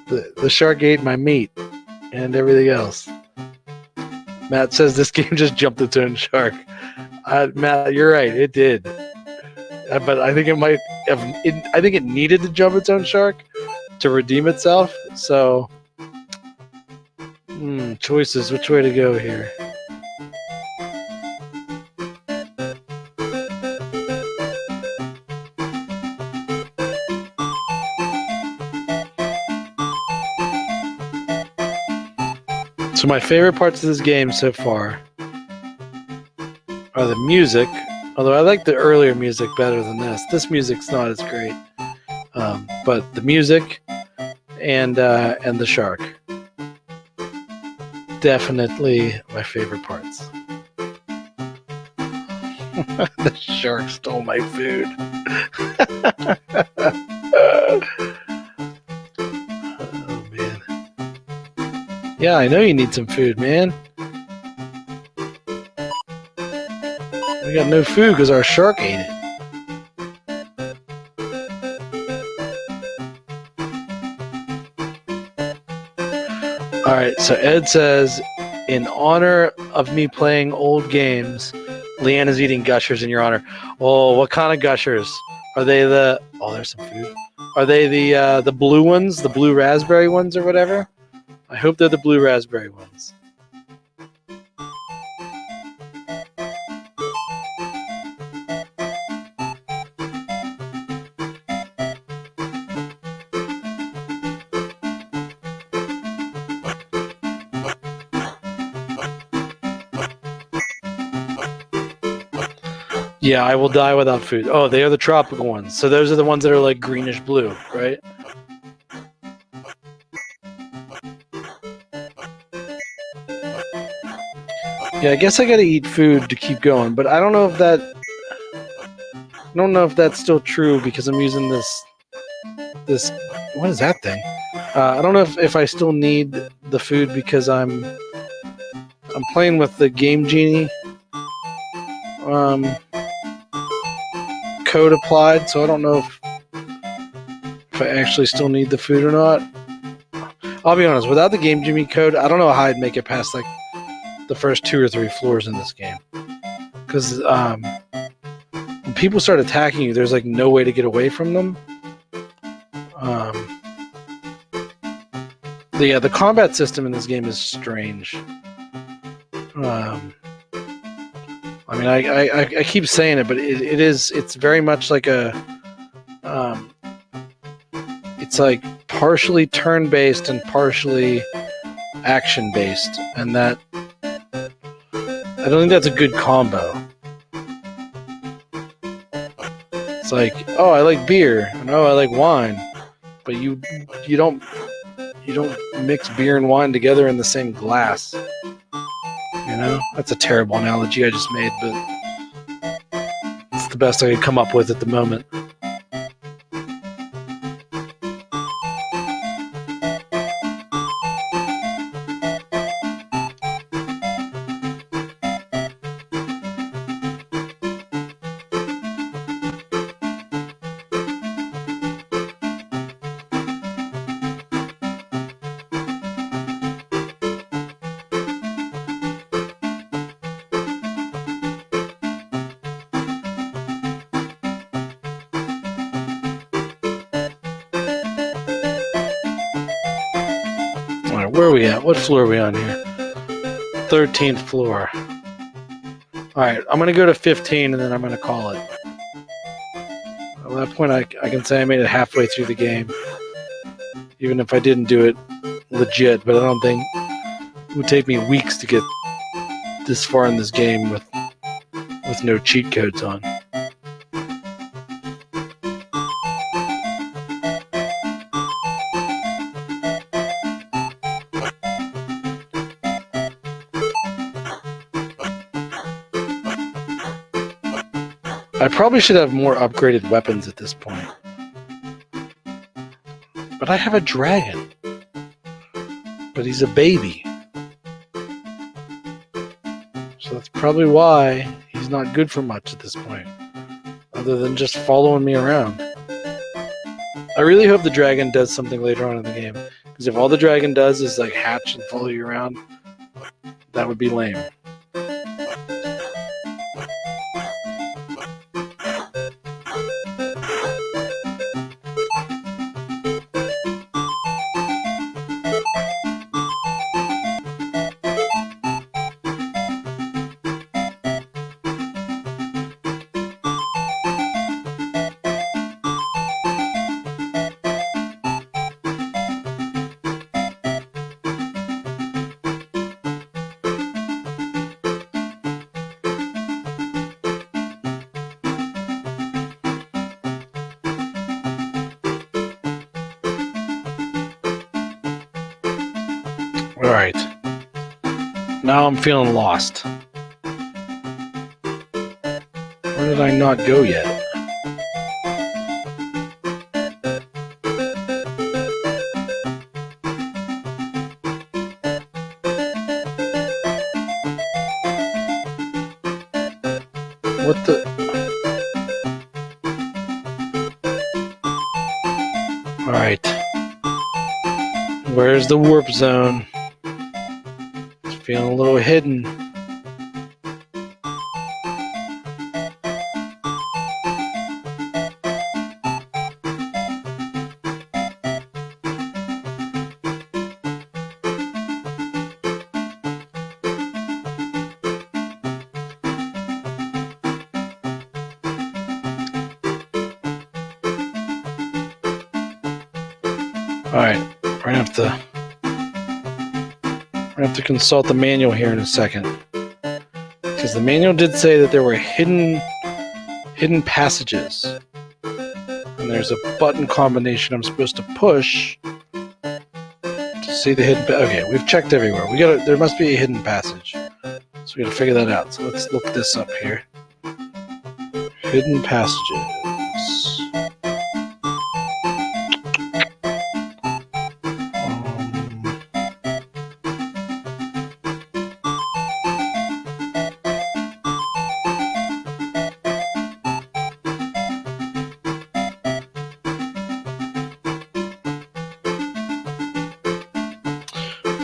The shark ate my meat and everything else. Matt says this game just jumped its own shark. Matt, you're right, it did. But I think it might have. I think it needed to jump its own shark to redeem itself. So, choices. Which way to go here? So my favorite parts of this game so far are the music. Although I like the earlier music better than this. This music's not as great. But the music and the shark. Definitely my favorite parts. The shark stole my food. Oh man. Yeah, I know you need some food, man. We got no food because our shark ate it. Alright, so Ed says, in honor of me playing old games, Leanna's eating gushers in your honor. Oh, what kind of gushers? Are they the... Oh, there's some food. Are they the blue ones? The blue raspberry ones or whatever? I hope they're the blue raspberry ones. Yeah, I will die without food. Oh, they are the tropical ones. So those are the ones that are like greenish blue, right? Yeah, I guess I gotta eat food to keep going, but I don't know if that's still true because I'm using this. What is that thing? I don't know if I still need the food because I'm playing with the Game Genie code applied, so I don't know if I actually still need the food or not. I'll be honest, without the Game Genie code, I don't know how I'd make it past like the first 2 or 3 floors in this game. Because when people start attacking you, there's like no way to get away from them. The combat system in this game is strange. I mean, I keep saying it, but it's very much like a, it's like partially turn-based and partially action-based, and that, I don't think that's a good combo. It's like, oh, I like beer, and oh, I like wine, but you don't mix beer and wine together in the same glass. You know, that's a terrible analogy I just made, but it's the best I could come up with at the moment. Where are we at? What floor are we on here? 13th floor. All right, I'm gonna go to 15, and then I'm gonna call it. At that point, I can say I made it halfway through the game, even if I didn't do it legit. But I don't think it would take me weeks to get this far in this game with no cheat codes on. I probably should have more upgraded weapons at this point. But I have a dragon. But he's a baby. So that's probably why he's not good for much at this point. Other than just following me around. I really hope the dragon does something later on in the game. Because if all the dragon does is like hatch and follow you around, that would be lame. Alright. Now I'm feeling lost. Where did I not go yet? What the... Alright. Where's the warp zone? It's feeling a little hidden. Alright, we're gonna have to consult the manual here in a second. Because the manual did say that there were hidden passages. And there's a button combination I'm supposed to push to see the hidden okay, we've checked everywhere. There must be a hidden passage. So we gotta figure that out. So let's look this up here. Hidden passages.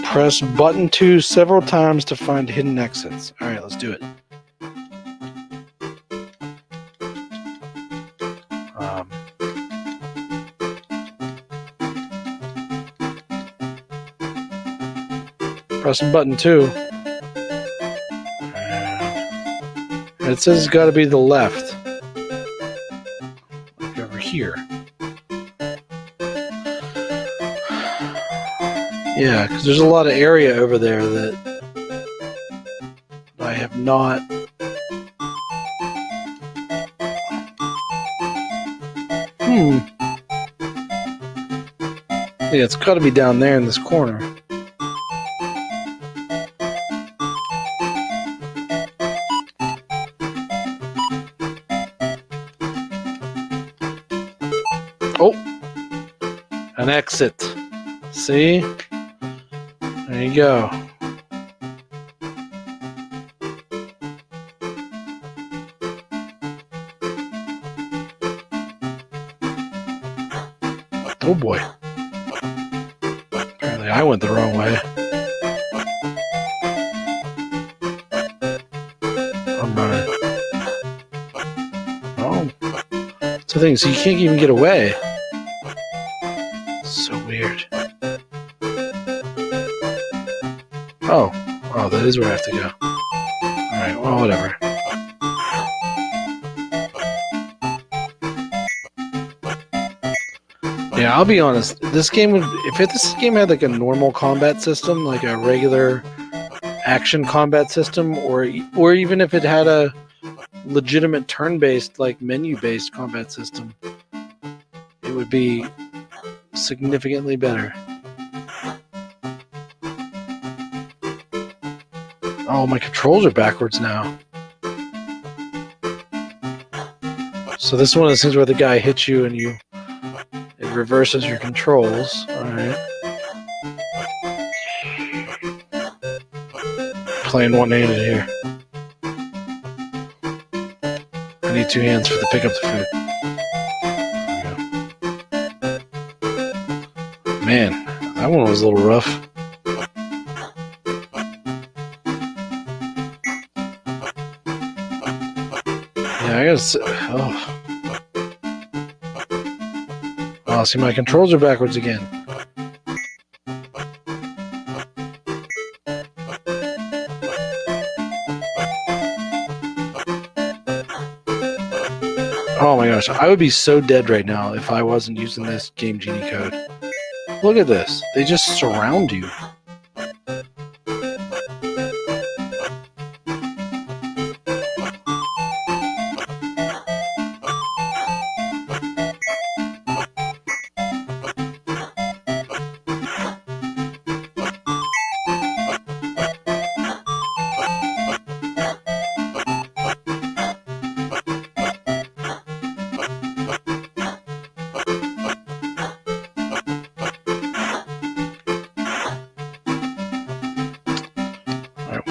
Press button 2 several times to find hidden exits. Alright, let's do it. Pressing button 2. And it says it's got to be the left. Like over here. Yeah, because there's a lot of area over there that I have not. Yeah, it's got to be down there in this corner. Oh! An exit. See? There you go. Oh boy. Apparently I went the wrong way. I'm running. Oh. It's the thing, so you can't even get away. So weird. Oh, that is where I have to go. Alright, well, whatever. Yeah, I'll be honest. This game would, if this game had like a normal combat system, like a regular action combat system, or even if it had a legitimate turn-based, like menu-based combat system, it would be significantly better. Oh, my controls are backwards now. So this is one of those things where the guy hits you and it reverses your controls. Alright. Playing one-handed here. I need two hands for the pick up the food. Man, that one was a little rough. Yeah, I gotta. Oh, see, my controls are backwards again. Oh my gosh, I would be so dead right now if I wasn't using this Game Genie code. Look at this. They just surround you.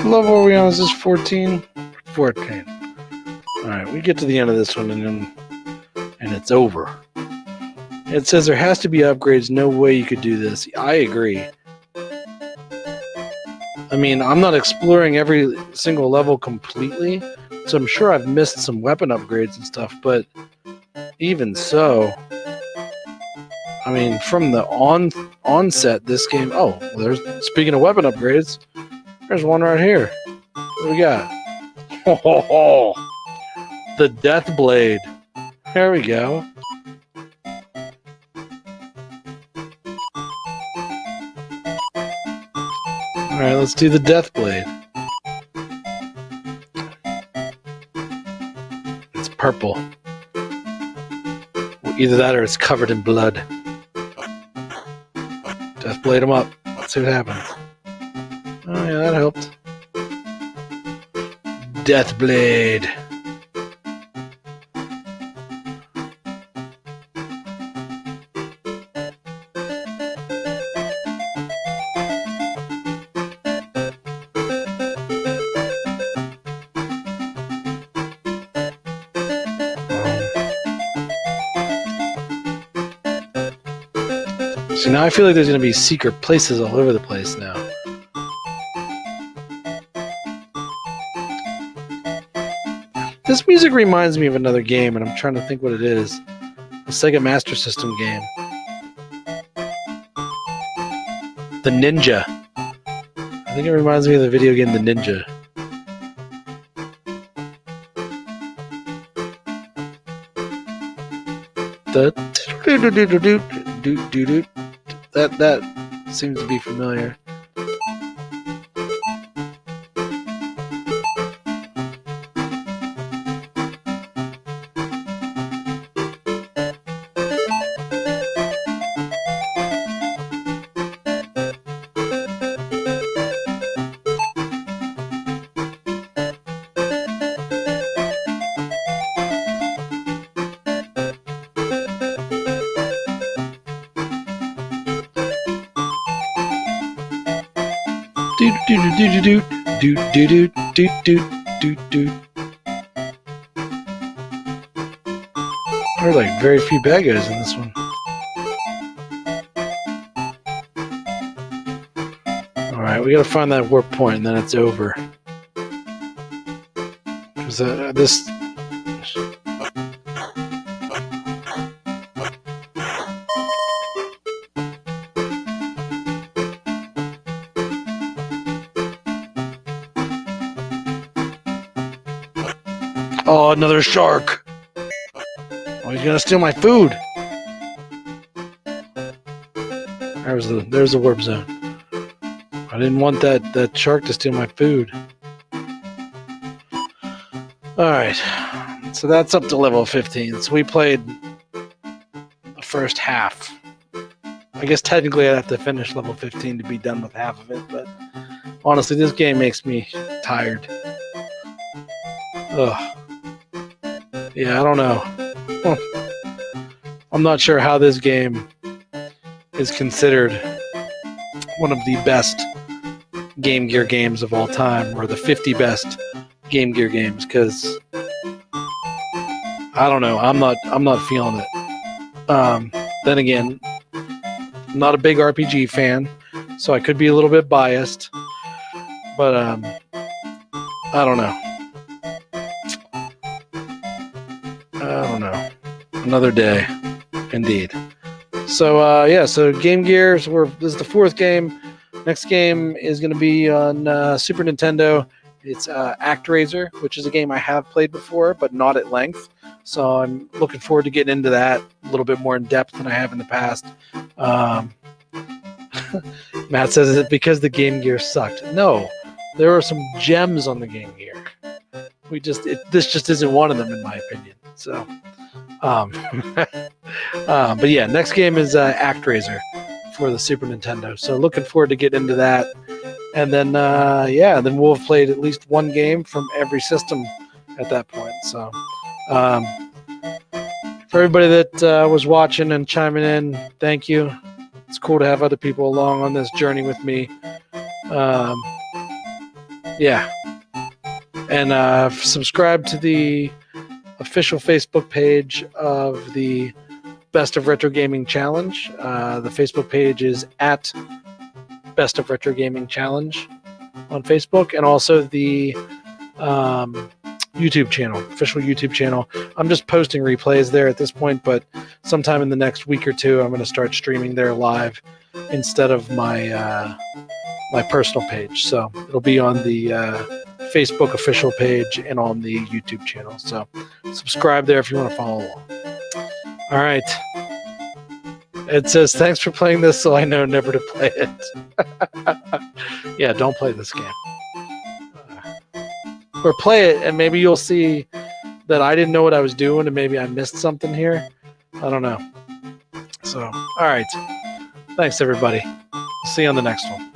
What level are we on? Is this 14? 14. Alright, we get to the end of this one and it's over. It says there has to be upgrades. No way you could do this. I agree. I mean, I'm not exploring every single level completely, so I'm sure I've missed some weapon upgrades and stuff, but even so, I mean, from the onset, this game... Oh, well, there's, speaking of weapon upgrades, there's one right here. What do we got? Oh, the Death Blade. There we go. Alright, let's do the Death Blade. It's purple. Either that or it's covered in blood. Death Blade him up. Let's see what happens. Oh yeah, that helped. Death Blade. So now I feel like there's going to be secret places all over the place now. This music reminds me of another game, and I'm trying to think what it is. A Sega Master System game. The Ninja. I think it reminds me of the video game The Ninja. That seems to be familiar. There are like very few bad guys in this one. Alright, we gotta find that warp point and then it's over. Because this... Oh, another shark! Oh, he's gonna steal my food! There's the warp zone. I didn't want that shark to steal my food. All right, so that's up to level 15. So we played the first half. I guess technically I'd have to finish level 15 to be done with half of it, but honestly, this game makes me tired. Ugh. Yeah, I don't know. I'm not sure how this game is considered one of the best Game Gear games of all time, or the 50 best Game Gear games, because I don't know. I'm not feeling it. Then again, I'm not a big RPG fan, so I could be a little bit biased. But I don't know. Another day, indeed. So yeah, so Game Gear. So this is the fourth game. Next game is going to be on Super Nintendo. It's ActRaiser, which is a game I have played before, but not at length. So I'm looking forward to getting into that a little bit more in depth than I have in the past. Matt says it because the Game Gear sucked. No, there are some gems on the Game Gear. This just isn't one of them, in my opinion. So, but yeah, next game is ActRaiser for the Super Nintendo. So looking forward to getting into that. And then, then we'll have played at least one game from every system at that point. So, for everybody that was watching and chiming in, thank you. It's cool to have other people along on this journey with me. Yeah. And subscribe to the official Facebook page of the Best of Retro Gaming Challenge. The Facebook page is at Best of Retro Gaming Challenge on Facebook, and also the YouTube channel, official YouTube channel. I'm just posting replays there at this point, but sometime in the next week or two, I'm going to start streaming there live instead of my my personal page. So it'll be on the Facebook official page and on the YouTube channel. So subscribe there if you want to follow along. All right. It says, thanks for playing this so I know never to play it. Yeah, don't play this game. Or play it and maybe you'll see that I didn't know what I was doing and maybe I missed something here. I don't know. So, all right. Thanks, everybody. See you on the next one.